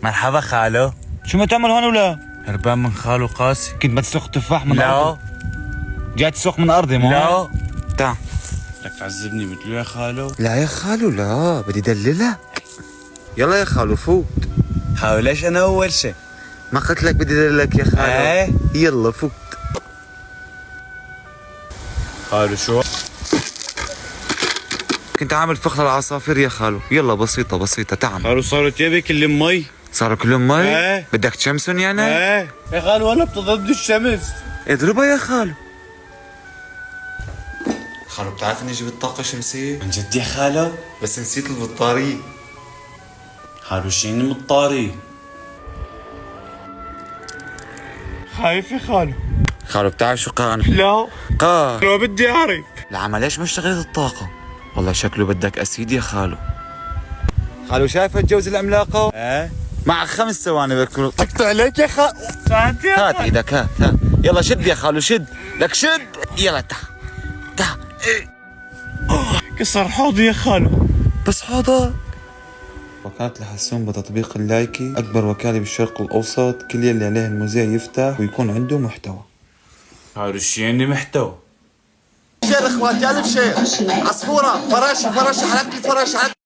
مرحبا خالو. شو ما تعمل هون ولا؟ هربان من خالو قاسي. كنت بتسوق تفاح من لا أرضي. جاي تسوق من أرضي مو؟ لا. تعال. بدك تعذبني مثله يا خالو؟ لا يا خالو لا، بدي دللها. يلا يا خالو فوت. حاولش انا اول شيء. ما قلت لك بدي دللك يا خالو؟ ايه يلا فوت. خالو شو؟ كنت عامل فخ للعصافير يا خالو. يلا بسيطة بسيطة تعال. خالو صاروا تيابي كلهم مي. صاروا كلهم مي؟ ايه. بدك تشمسن يعني؟ ايه يا خالو انا بتضد الشمس. اضربها يا خالو. خالو بتعرف اني جبت طاقة شمسية؟ عن جد يا خالو؟ بس نسيت البطارية. خالو شيني مضطاري. خايف يا خالو. خالو بتعرف شو قان؟ لا قان لو بدي اعرف. العمل ليش ما اشتغلت الطاقة؟ والله شكله بدك اسيد يا خالو. خالو شايف الجوز العملاقة؟ ايه معك 5 ثواني بكون طقت عليك يا خالو. ساعدت يا هات ايدك هات. يلا شد يا خالو شد. لك شد. يلا تعال تعال. كسر حوضي يا خالو. بس حاضر. وكالة الحسون بتطبيق اللايكي أكبر وكالة بالشرق الأوسط، كل يلي عليه المذيع يفتح ويكون عنده محتوى. خالو شيني محتوى. شير اخواتي الف شير عصفوره فراشه حلقت الفراشه.